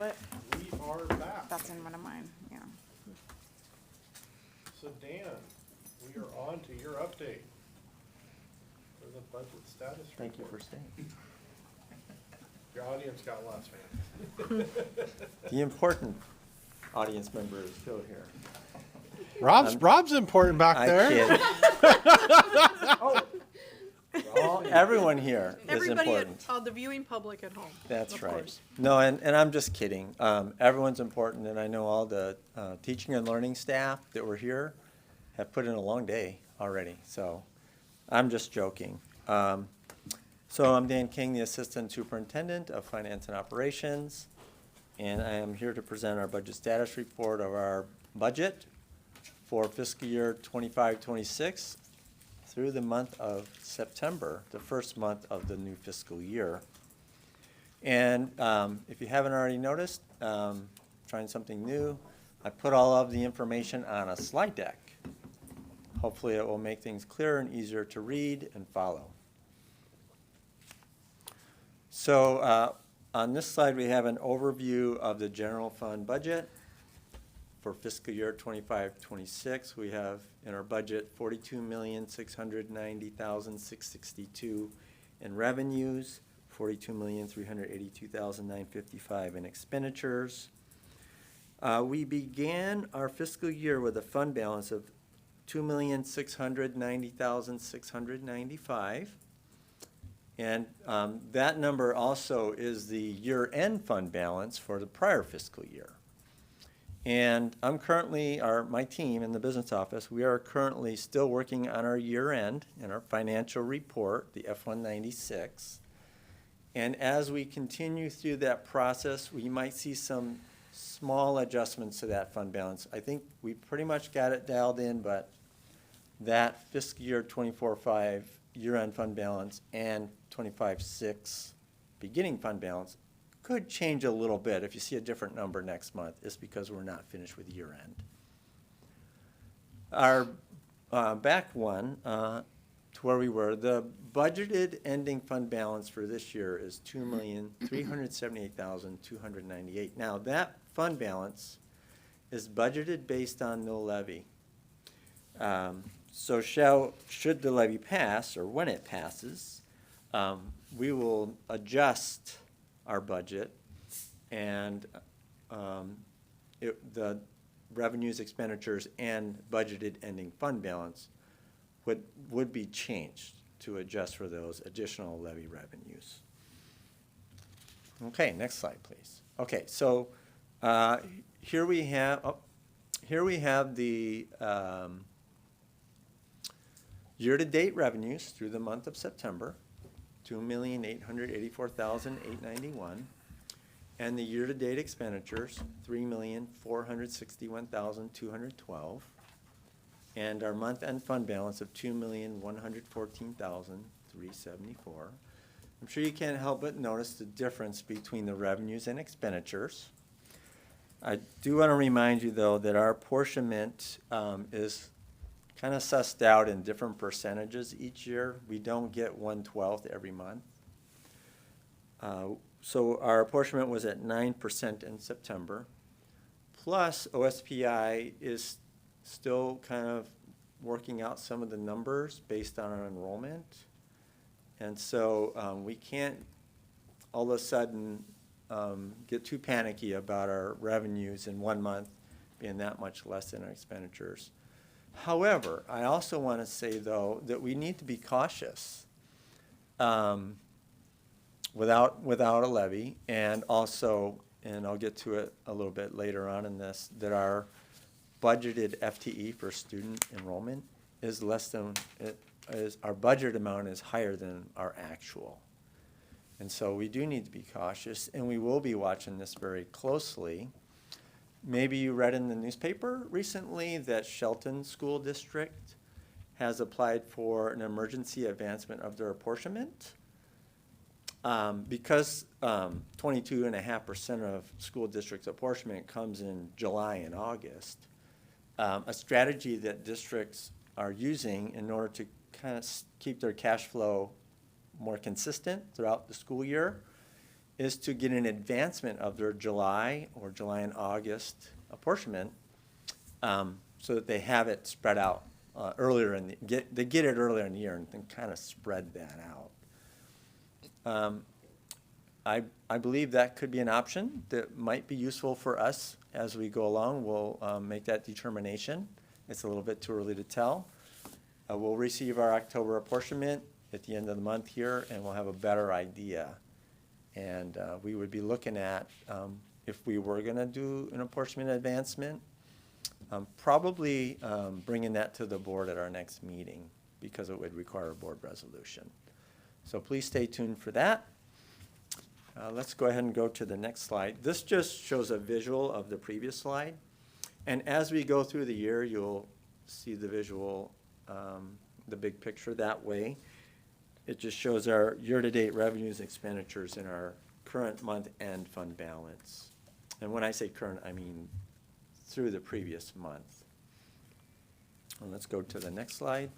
But We are back. that's in one of mine, yeah. So Dan, we are on to your update for the budget status Thank you for report. staying. Your audience got lost, man. The important audience member is still here. Rob's important back I there. kid. Everyone here is Everybody, important. the viewing public at home. That's of right. course. No, and I'm just kidding. Everyone's important, and I know all the teaching and learning staff that were here have put in a long day already, so I'm just joking. So I'm Dan King, the Assistant Superintendent of Finance and Operations, and I am here to present our budget status report of our budget for fiscal year 25-26 through the month of September, the first month of the new fiscal year. And if you haven't already noticed, trying something new, I put all of the information on a slide deck. Hopefully it will make things clearer and easier to read and follow. So on this slide, we have an overview of the general fund budget. For fiscal year 25-26, we have in our budget $42,690,662 in revenues, $42,382,955 in expenditures. We began our fiscal year with a fund balance of $2,690,695. And that number also is the year-end fund balance for the prior fiscal year. And I'm currently, my team in the business office, we are currently still working on our year-end and our financial report, the F-196. And as we continue through that process, we might see some small adjustments to that fund balance. I think we pretty much got it dialed in, but that fiscal year 24-5 year-end fund balance and 25-6 beginning fund balance could change a little bit. If you see a different number next month, it's because we're not finished with year-end. Our back one to where we were, the budgeted ending fund balance for this year is $2,378,298. Now that fund balance is budgeted based on no levy. So should the levy pass, or when it passes, we will adjust our budget, and the revenues, expenditures, and budgeted ending fund balance would be changed to adjust for those additional levy revenues. Okay, next slide, please. Okay, so here we have the year-to-date revenues through the month of September, $2,884,891, and the year-to-date expenditures, $3,461,212, and our month-end fund balance of $2,114,374. I'm sure you can't help but notice the difference between the revenues and expenditures. I do want to remind you, though, that our apportionment is kind of sussed out in different percentages each year. We don't get 1/12 every month. So our apportionment was at 9% in September. Plus, OSPI is still kind of working out some of the numbers based on our enrollment. And so we can't all of a sudden get too panicky about our revenues in 1 month being that much less than our expenditures. However, I also want to say, though, that we need to be cautious without a levy, and also, and I'll get to it a little bit later on in this, that our budgeted FTE for student enrollment is less than, our budget amount is higher than our actual. And so we do need to be cautious, and we will be watching this very closely. Maybe you read in the newspaper recently that Shelton School District has applied for an emergency advancement of their apportionment. Because 22.5% of school districts' apportionment comes in July and August, a strategy that districts are using in order to kind of keep their cash flow more consistent throughout the school year is to get an advancement of their July or July and August apportionment, so that they have it spread out earlier they get it earlier in the year and then kind of spread that out. I believe that could be an option that might be useful for us as we go along. We'll make that determination. It's a little bit too early to tell. We'll receive our October apportionment at the end of the month here, and we'll have a better idea. And we would be looking at, if we were going to do an apportionment advancement, probably bringing that to the board at our next meeting, because it would require a board resolution. So please stay tuned for that. Let's go ahead and go to the next slide. This just shows a visual of the previous slide. And as we go through the year, you'll see the visual, the big picture that way. It just shows our year-to-date revenues, expenditures, and our current month-end fund balance. And when I say current, I mean through the previous month. And let's go to the next slide.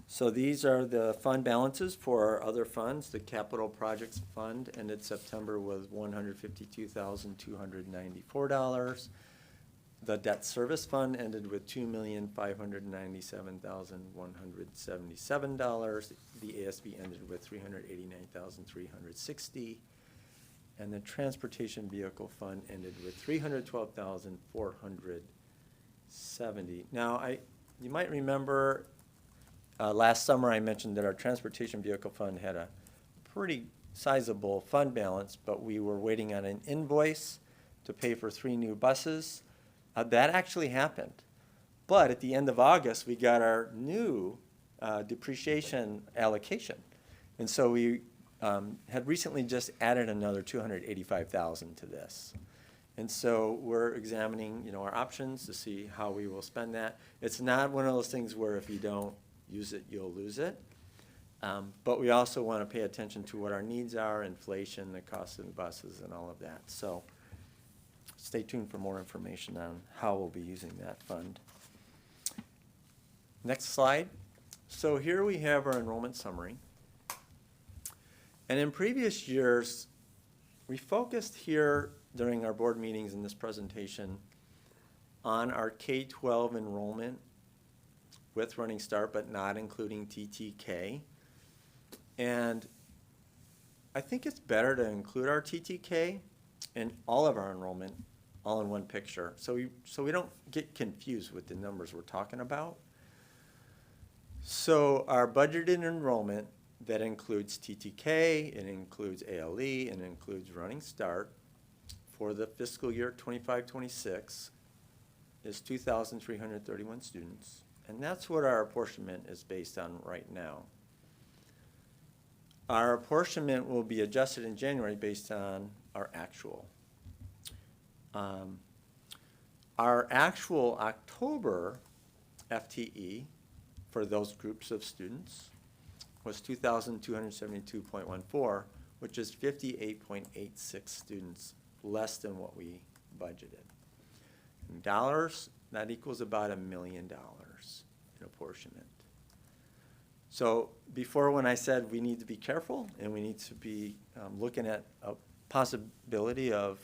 So these are the fund balances for our other funds. The capital projects fund ended September with $152,294. The debt service fund ended with $2,597,177. The ASB ended with $389,360. And the transportation vehicle fund ended with $312,470. Now, you might remember last summer I mentioned that our transportation vehicle fund had a pretty sizable fund balance, but we were waiting on an invoice to pay for 3 new buses. That actually happened. But at the end of August, we got our new depreciation allocation. And so we had recently just added another $285,000 to this. And so we're examining, our options to see how we will spend that. It's not one of those things where if you don't use it, you'll lose it. But we also want to pay attention to what our needs are, inflation, the cost of the buses, and all of that. So stay tuned for more information on how we'll be using that fund. Next slide. So here we have our enrollment summary. And in previous years, we focused here during our board meetings in this presentation on our K-12 enrollment with Running Start, but not including TTK. And I think it's better to include our TTK in all of our enrollment all in one picture, so we don't get confused with the numbers we're talking about. So our budgeted enrollment, that includes TTK, it includes ALE, and it includes Running Start for the fiscal year 25-26 is 2,331 students. And that's what our apportionment is based on right now. Our apportionment will be adjusted in January based on our actual. Our actual October FTE for those groups of students was 2,272.14, which is 58.86 students less than what we budgeted. In dollars, that equals about $1 million in apportionment. So before, when I said we need to be careful and we need to be looking at a possibility of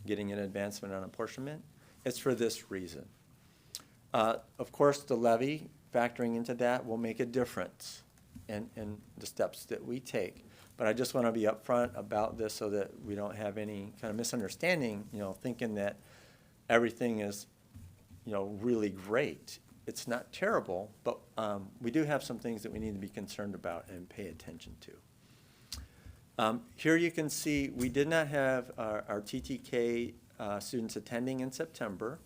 getting an advancement on apportionment, it's for this reason. Of course, the levy factoring into that will make a difference in the steps that we take. But I just want to be upfront about this so that we don't have any kind of misunderstanding, thinking that everything is, really great. It's not terrible, but we do have some things that we need to be concerned about and pay attention to. Here you can see we did not have our TTK students attending in September,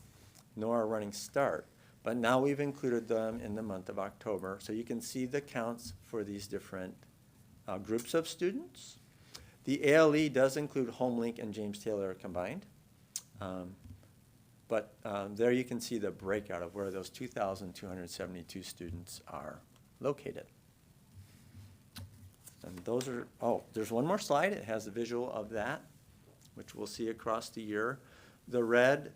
nor our Running Start, but now we've included them in the month of October. So you can see the counts for these different groups of students. The ALE does include HomeLink and James Taylor combined. But there you can see the breakout of where those 2,272 students are located. And those are, there's one more slide. It has a visual of that, which we'll see across the year. The red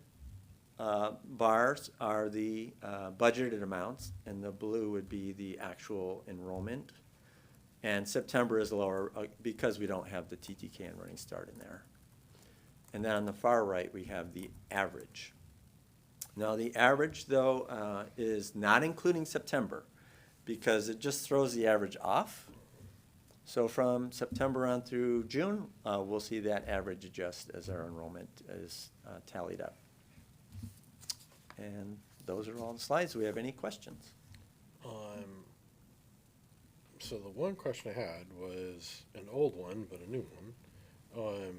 bars are the budgeted amounts, and the blue would be the actual enrollment. And September is lower because we don't have the TTK and Running Start in there. And then on the far right, we have the average. Now, the average, though, is not including September because it just throws the average off. So from September on through June, we'll see that average adjust as our enrollment is tallied up. And those are all the slides. Do we have any questions? So the one question I had was an old one, but a new one.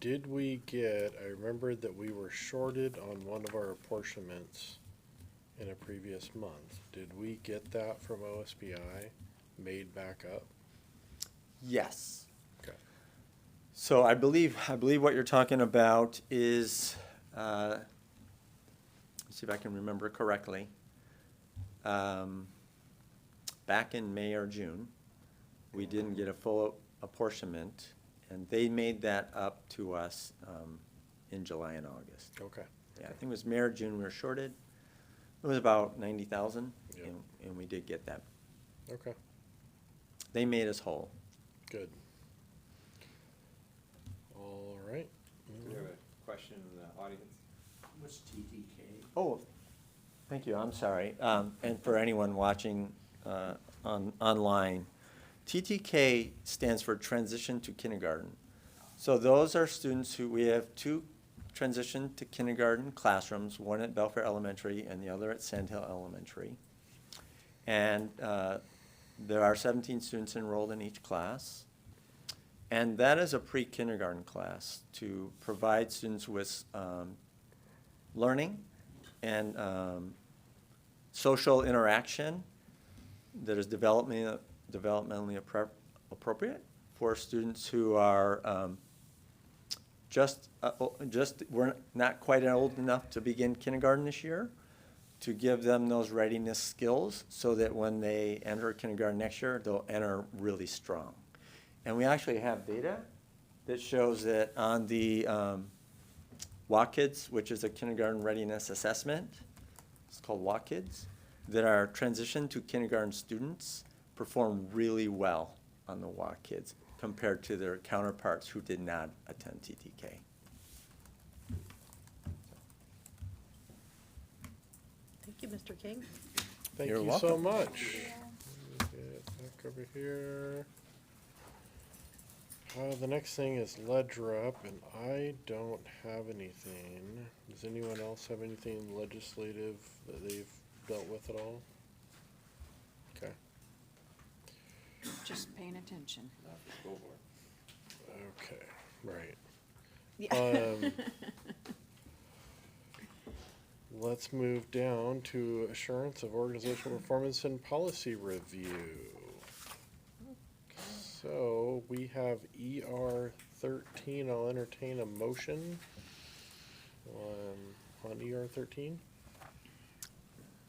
Did we get, I remembered that we were shorted on one of our apportionments in a previous month. Did we get that from OSBI made back up? Yes. Okay. So I believe what you're talking about is, let's see if I can remember correctly. Back in May or June, we didn't get a full apportionment, and they made that up to us in July and August. Okay. Yeah, I think it was May or June we were shorted. It was about 90,000, Yep. and we did get that. Okay, They made us whole. good. All right. Do we have a question in the audience? What's TTK? Oh, thank you, I'm sorry. And for anyone watching online, TTK stands for Transition to Kindergarten. So those are students who, we have two transition to kindergarten classrooms, one at Belfair Elementary and the other at Sandhill Elementary. And there are 17 students enrolled in each class. And that is a pre-kindergarten class to provide students with learning and social interaction that is developmentally appropriate for students who are just we're not quite old enough to begin kindergarten this year, to give them those readiness skills so that when they enter kindergarten next year, they'll enter really strong. And we actually have data that shows that on the WAKIDS, which is a kindergarten readiness assessment, it's called WAKIDS, that our transition to kindergarten students perform really well on the WAKIDS compared to their counterparts who did not attend TTK. Thank you, Mr. King. Thank You're you so welcome. much. Get back over here. The next thing is ledger up, and I don't have anything. Does anyone else have anything legislative that they've dealt with at all? Okay. Just paying attention. Not for school board. Okay, right. Yeah. Let's move down to assurance of organizational performance and policy review. So we have ER 13. I'll entertain a motion on ER 13.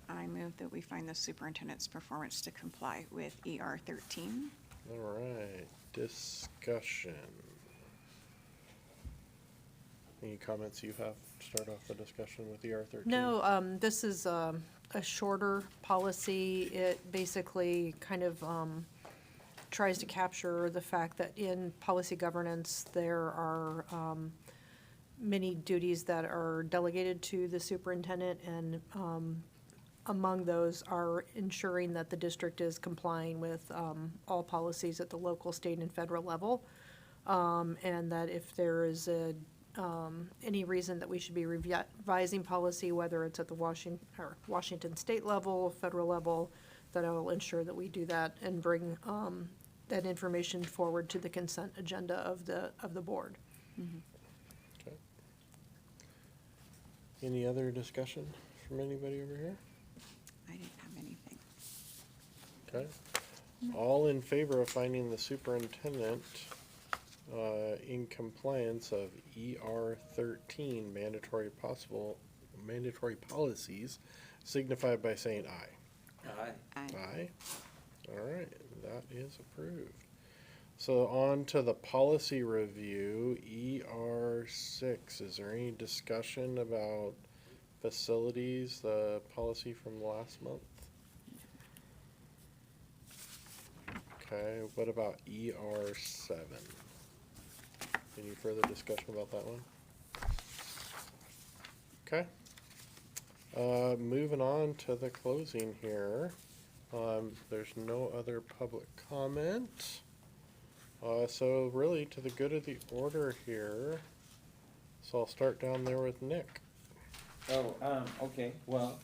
I move that we find the superintendent's performance to comply with ER 13. All right, discussion. Any comments you have to start off the discussion with ER 13? No, this is a shorter policy. It basically kind of tries to capture the fact that in policy governance, there are many duties that are delegated to the superintendent, and among those are ensuring that the district is complying with all policies at the local, state, and federal level, and that if there is any reason that we should be revising policy, whether it's at the Washington state level, federal level, that I will ensure that we do that and bring that information forward to the consent agenda of the board. Okay. Any other discussion from anybody over here? I didn't have anything. Okay. All in favor of finding the superintendent in compliance of ER 13 mandatory policies signify by saying aye. Aye. Aye. All right, that is approved. So on to the policy review, ER 6. Is there any discussion about facilities, the policy from last month? Okay, what about ER7? Any further discussion about that one? Okay. Moving on to the closing here. There's no other public comment. So really, to the good of the order here, so I'll start down there with Nick. Oh, okay, well,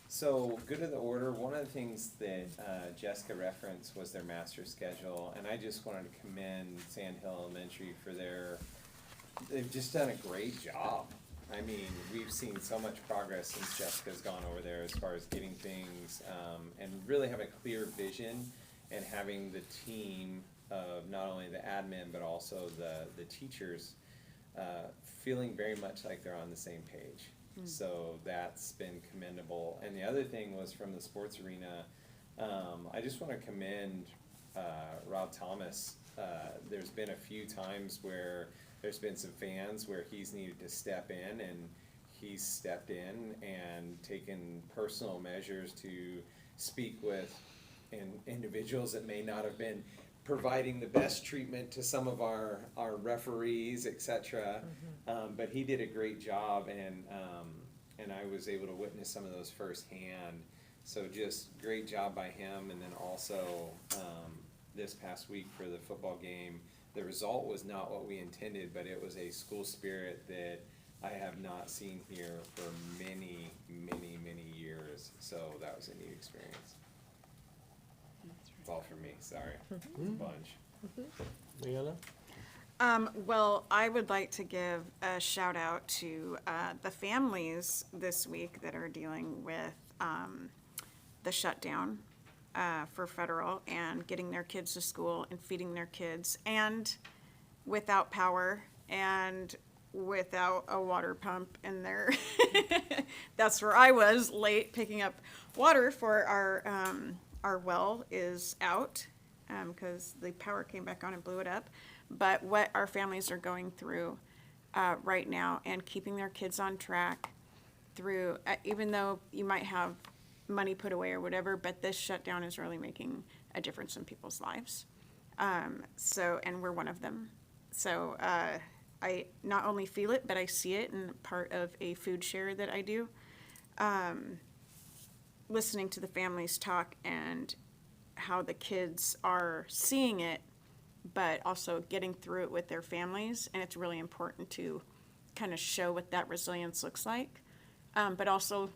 so good of the order, one of the things that Jessica referenced was their master schedule, and I just wanted to commend Sand Hill Elementary for they've just done a great job. I mean, we've seen so much progress since Jessica's gone over there as far as getting things, and really have a clear vision, and having the team of not only the admin, but also the teachers, feeling very much like they're on the same page. So that's been commendable. And the other thing was from the sports arena, I just want to commend Rob Thomas. There's been a few times where there's been some fans where he's needed to step in, and he's stepped in and taken personal measures to speak with individuals that may not have been providing the best treatment to some of our referees, et cetera. But he did a great job, and I was able to witness some of those firsthand. So just great job by him. And then also this past week for the football game, the result was not what we intended, but it was a school spirit that I have not seen here for many, many, many years. So that was a neat experience. It's all for me, sorry. It's a bunch. Leanna? Well, I would like to give a shout out to the families this week that are dealing with the shutdown for federal and getting their kids to school and feeding their kids, and without power and without a water pump in there. That's where I was late picking up water for our well is out because the power came back on and blew it up. But what our families are going through right now and keeping their kids on track through, even though you might have money put away or whatever, but this shutdown is really making a difference in people's lives. And we're one of them. So I not only feel it, but I see it in part of a food share that I do. Listening to the families talk and how the kids are seeing it, but also getting through it with their families. And it's really important to kind of show what that resilience looks like. But also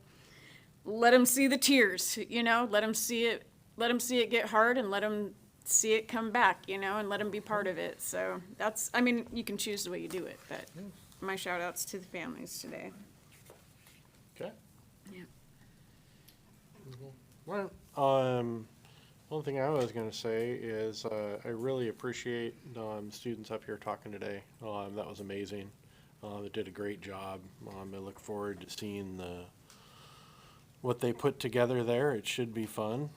let them see the tears, let them see it get hard, and let them see it come back, and let them be part of it. So you can choose the way you do it, but my shout outs to the families today. Okay. Yeah. Right. One thing I was going to say is I really appreciate students up here talking today. That was amazing. They did a great job. I look forward to seeing what they put together there. It should be fun.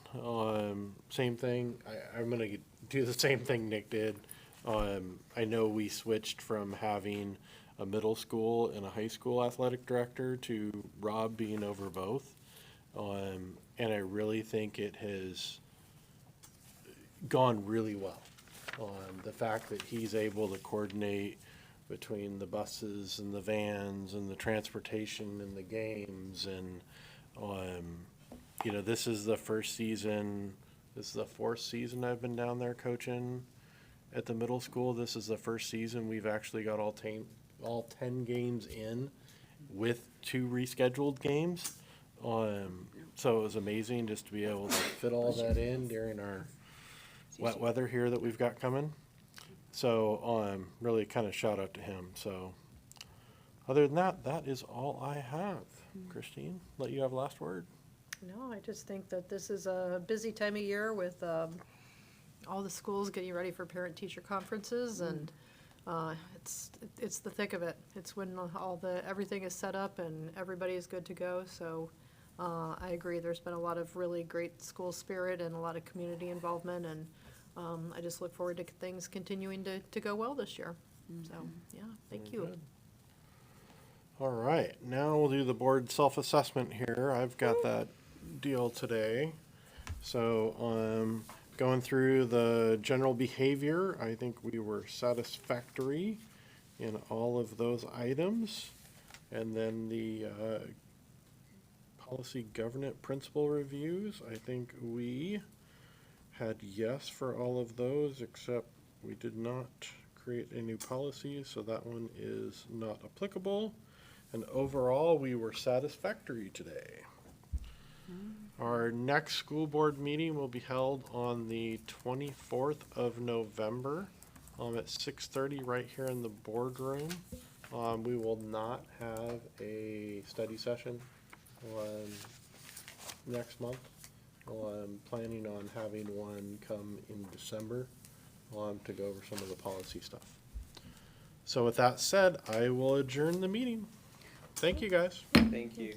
Same thing. I'm going to do the same thing Nick did. I know we switched from having a middle school and a high school athletic director to Rob being over both. And I really think it has gone really well. The fact that he's able to coordinate between the buses and the vans and the transportation and the games, and this is the first season. This is the fourth season I've been down there coaching at the middle school. This is the first season we've actually got all 10 games in with 2 rescheduled games. So it was amazing just to be able to fit all that in during our wet weather here that we've got coming. So really kind of shout out to him. So other than that, that is all I have. Christine, let you have last word. No, I just think that this is a busy time of year with all the schools getting ready for parent-teacher conferences, and it's the thick of it. It's when everything is set up and everybody is good to go. So I agree. There's been a lot of really great school spirit and a lot of community involvement, and I just look forward to things continuing to go well this year. So yeah, thank you. Good. All right, now we'll do the board self-assessment here. I've got that deal today. So Going through the general behavior, I think we were satisfactory in all of those items. And then the policy governance principle reviews, I think we had yes for all of those, except we did not create a new policy, so that one is not applicable. And overall, we were satisfactory today. Our next school board meeting will be held on the 24th of November at 6:30 right here in the boardroom. We will not have a study session next month. I'm planning on having one come in December to go over some of the policy stuff. So with that said, I will adjourn the meeting. Thank you, guys. Thank you.